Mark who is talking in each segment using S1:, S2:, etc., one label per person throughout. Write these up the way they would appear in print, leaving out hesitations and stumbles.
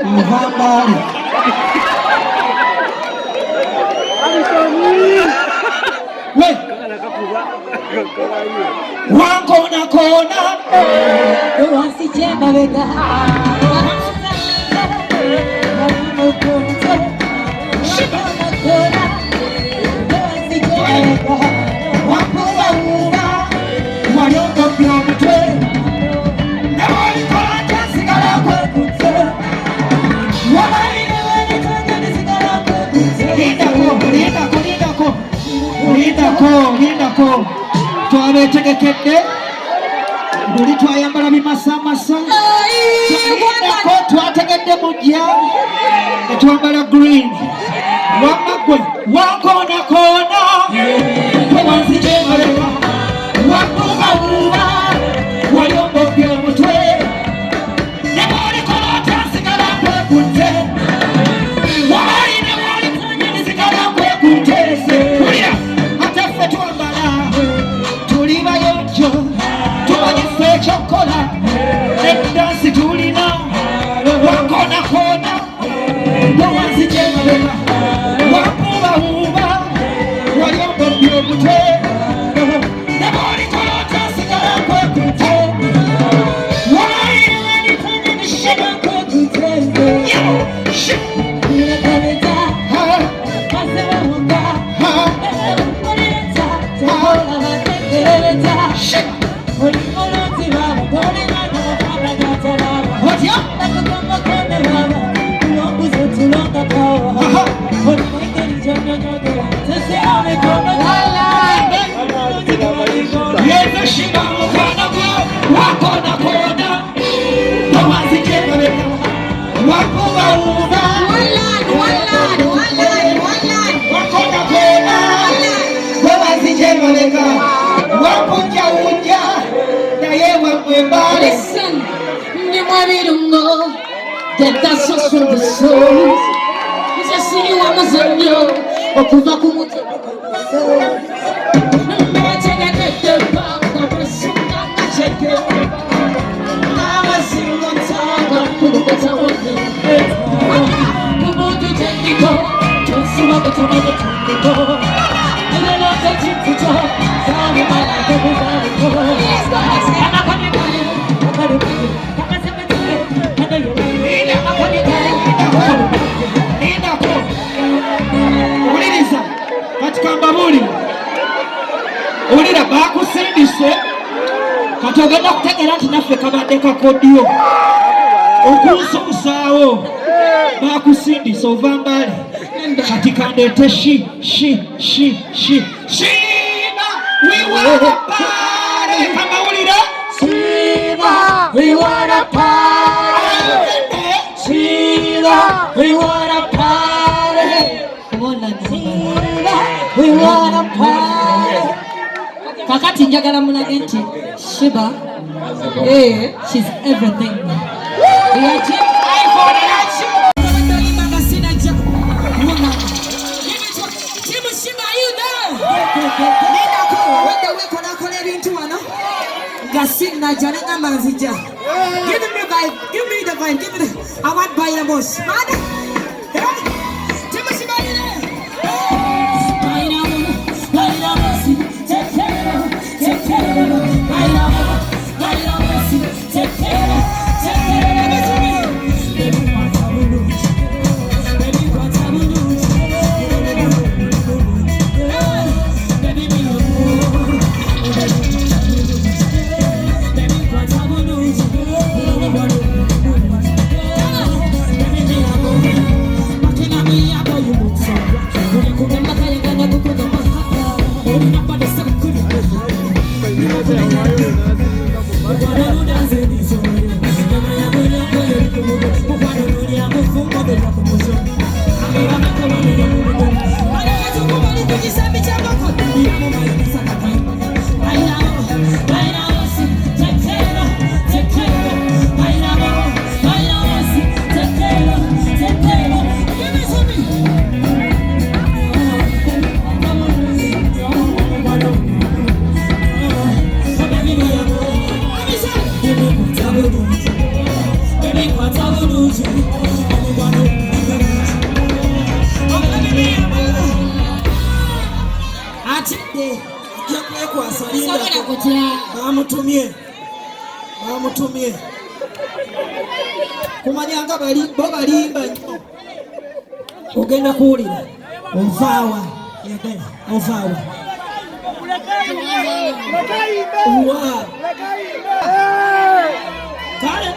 S1: Mvambali. We. Wako na kona.
S2: Wasijema wega.
S1: Lindako twabetegekedde buli twayambala bimasamasa lindako twategedde mujja netwambala green wamagwe wankoonakona tewanzijemaleka wakubabuba wayombobye omutwe nebolikola otasigala kwekutte wali nebolikunyanisigala kwekuttese ulira ataffe twambala tuli bayonjo tubanyise ekyokola edansi tulina wakonakona tewanzijemaleka wakubabuba wayombobye omutwe nebolikola otasigala kwekutte wali nebolikunyanisigala kwekutte
S2: Listen, you want me to know that that's just from the soul. Just see you Amazonio, or Kuvakumu.
S1: Uliriza katika mbabuli ulira bakusindise kati ogenda kutegera nti naffe kabadde kakodyo okunsuusaawo bakusindise ova mbali kati kandeete Shiba we wanna party kamawulira
S2: Shiva, we wanna party. Shiva, we wanna party. Shiva, we wanna party. Kakati njagala mulage nti Shiba, she's everything. Gasina Jananga Manzija. Give me the vibe, give me the vibe, give me the. I want by the most. atidde
S1: ajja kwekwasa linda
S2: sobola kutya
S1: bamutumye kumanya nga bo balimba nnyo ogenda kuwulira ovaawa yagala ovaawa wa kale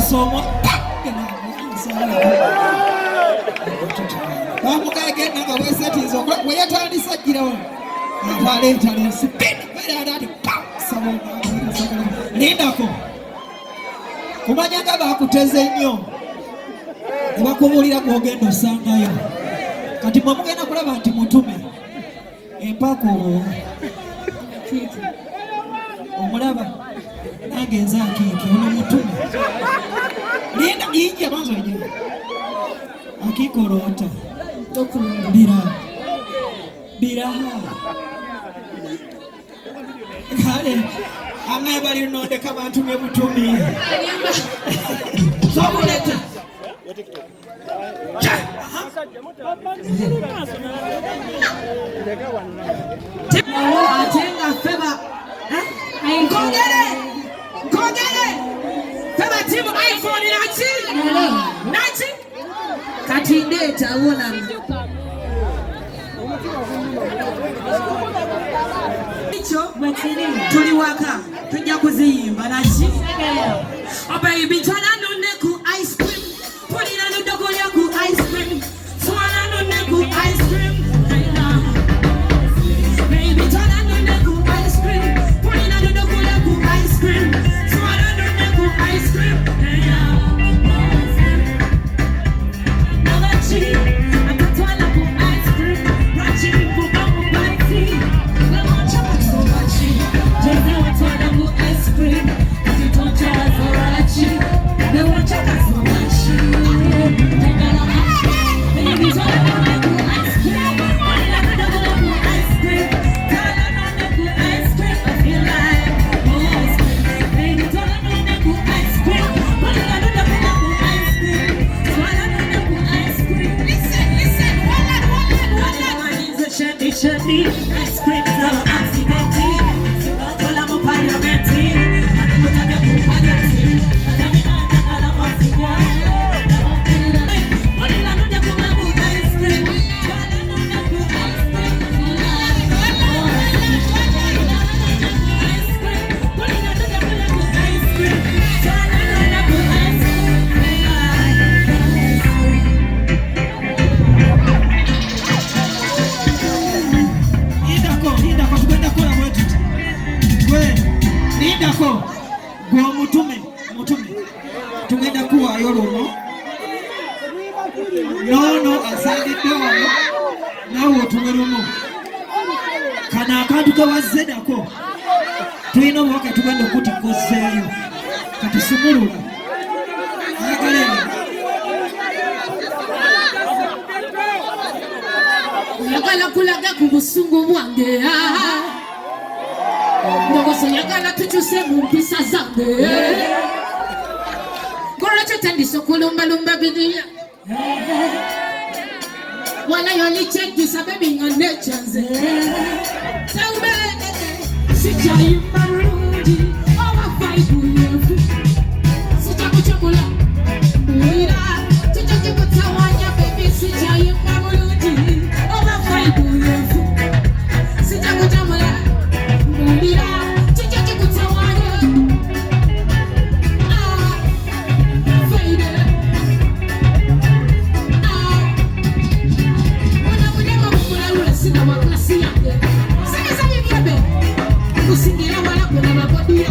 S1: kusomwa bamugagenda nga bwesetiiza weyatandisa girawo ataleetale sipini beeraati lindako kumanya nga bakuteze nnyo ne bakubuulira gwogenda osangayo kati mwe mugenda kulaba nti mutume empaka omulaba nange nzakiiki ono mutume linda inja mwanzo ijja akikolota biraha kale amwe balinondeka bantumye butumi sobuleta atenga feba Kongere feba timu iPhone nachi kati data wona icho tuli waka tujja kuziyimba nachi baby twana none ku ice cream pulira nudogo ya ku ice cream twana none ku ice cream baby twana none ku ice cream pulira nudogo ya ku ice cream twana none ku ice cream Ice cream, shady. Ice cream za accidenti. Tola mo parliamenti. Anakuta vya kupaliati. Ana mafia. Wanila nuja kumabu ice cream. Nidako gwa mutume tugenda kuwaayo luno nono asangidde wano naawe otuwe luno kano akantu kewazzedako tulina obubaka tugenda okutikkozzeeyo katusumulula
S2: oyagala kulaga ku busungu bwange Ndogoso yagala tukyuse mu mpisa zange Kolwekyo tandise okulumbalumba bidiya Wala yolikyejjusa bebi nga nekyanze Tewube sikyayimba bulungi oba vibe yeefu Sikyakukyamula wira kikyakikutawanya bebi sikyayimba bulungi oba vibe yeefu Sikyakukyamula Kusingira wala kuna mabodia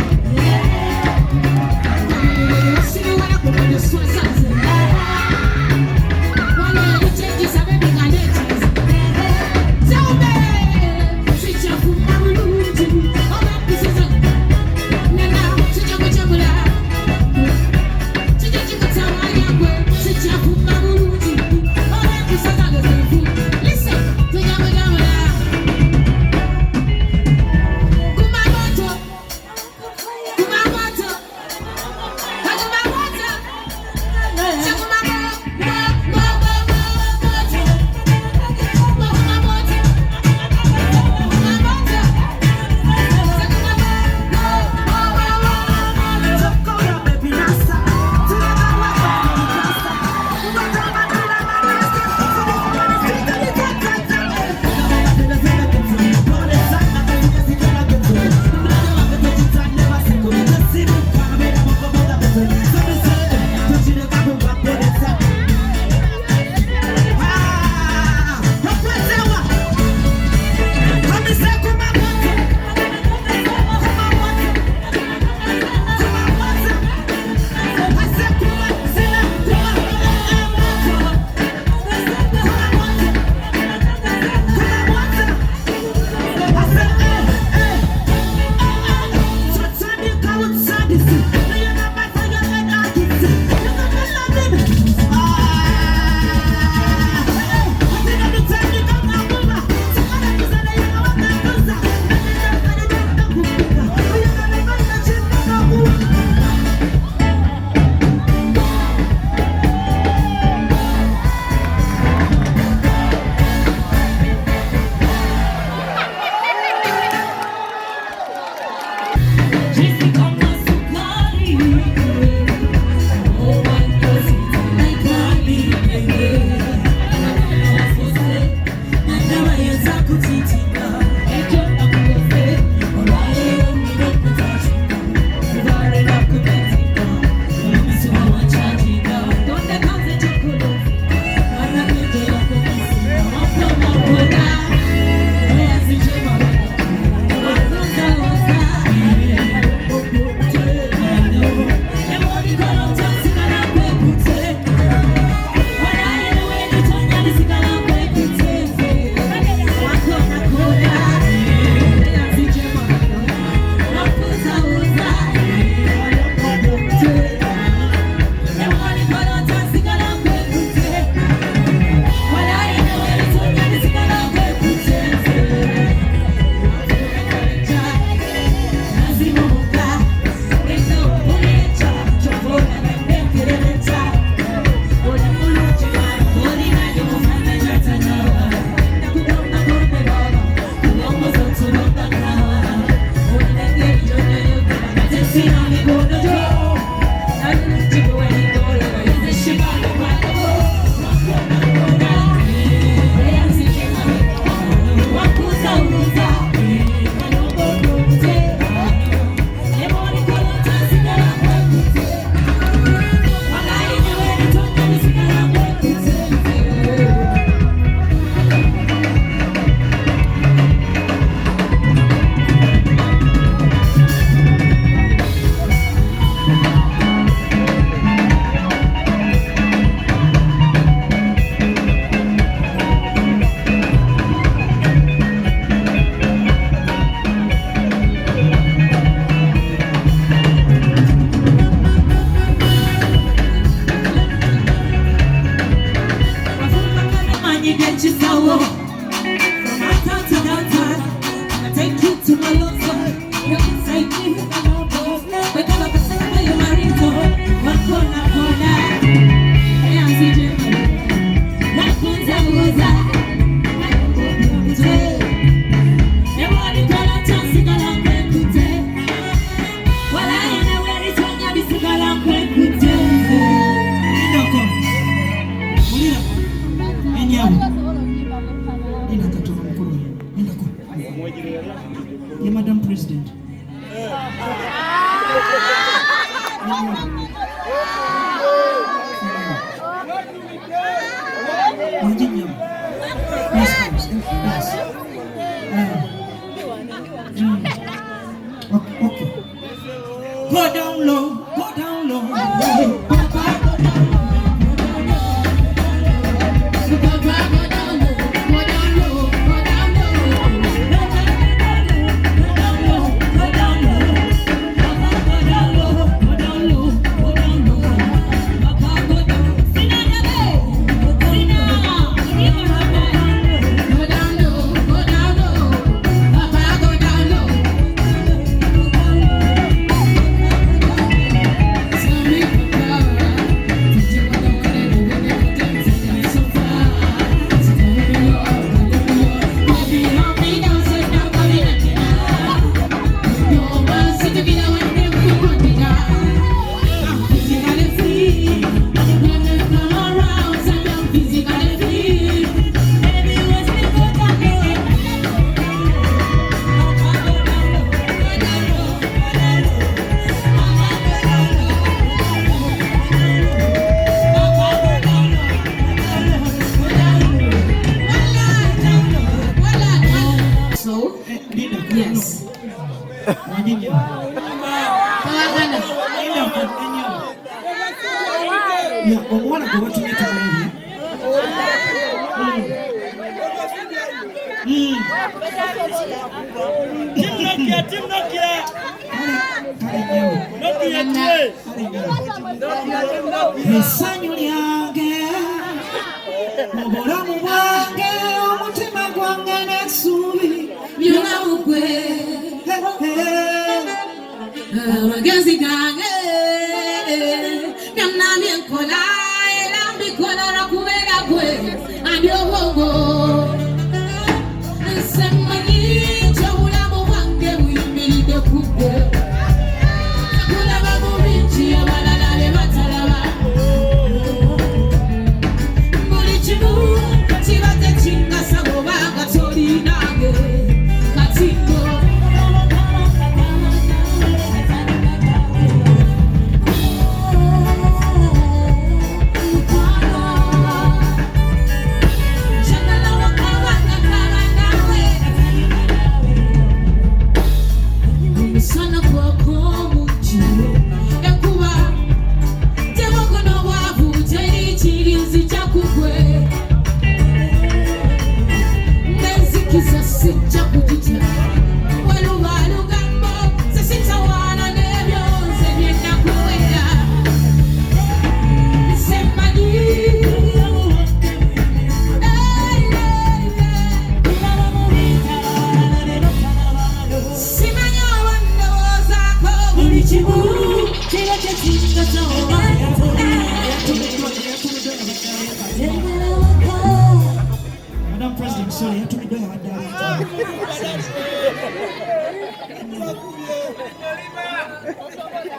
S1: go. From uptown to downtown, I'll take you to my love side. You're inside me, we call up the same way you're married to. One corner, corner. Hey, I'm CJ. One corner, corner.
S3: Yeah, Madam President. Okay. Go down low, go down low.
S1: Yes.
S3: Yeah, but what I want to get
S4: Tim Nokia.
S3: Essanyu lyange obulamu bwange omutima gwange n'essuubi
S1: byonna bugwe amagezi gange byonna byenkola era mbikola lwakubeera gwe andi obwongo nsemanyi nti obulamu bwange buyimiridde ku ggwe kulaba mu bingi abalala bye batalaba buli kimu kiba tekingasa bw'obanga tolinange katingo sana kwako mujiro ekuba tebakono bwavu teri kirinzi kyakugwe nenzikiza sijja kugitya weluba lugambo sesitawaana n'ebyo nze bye nakuwera semmanyi simanyi obandowoozaako buli kimu kiba tekingasa oba
S3: Madam President, sorry, yatumiddwa yabadde aleta.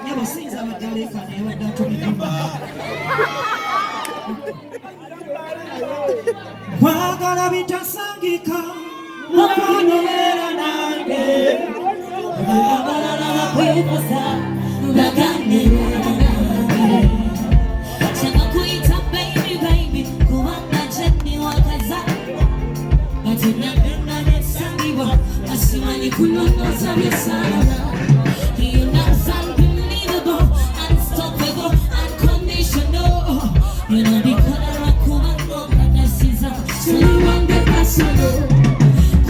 S3: Nyabo sinza abadde aleekaana yabadde atumiddwa. Kwagala bitasangika mukwano beera nange
S1: abalala bakwekosa bagane kyanga kuyita baby baby kubanga jenni wakaza ate nagenda nesangibwa asimanyi kunonoza byesala you know unbelievable unstoppable unconditional you know bikola lwakuba nasiza soliwange kasolo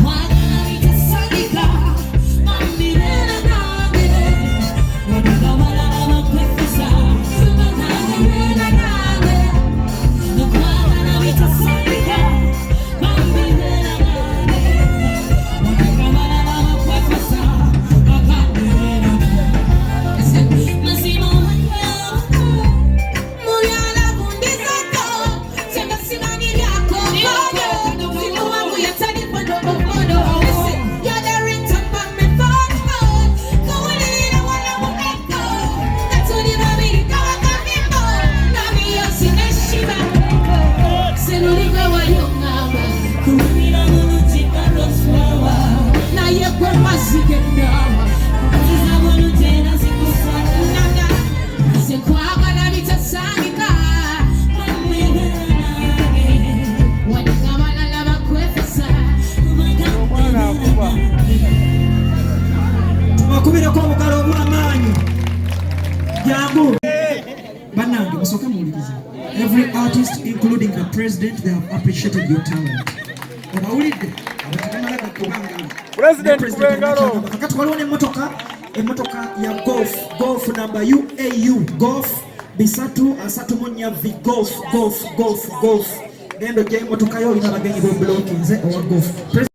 S1: kwagala bitasangika mambirera nange wabanga balala bakwekosa
S3: tukubireko obugalo obw'amaanyi jangu bannange musooke muwulirize. Every artist including the president, they have appreciated your talent. Obawulidde abatamala gakubanga
S4: President Kubengalo
S3: kakati waliwo n'emmotoka ya golf number UAU golf bisatu asatu munya v golf gendo gya emmotoka yo olina abagenyi b'obulokinze owa golf.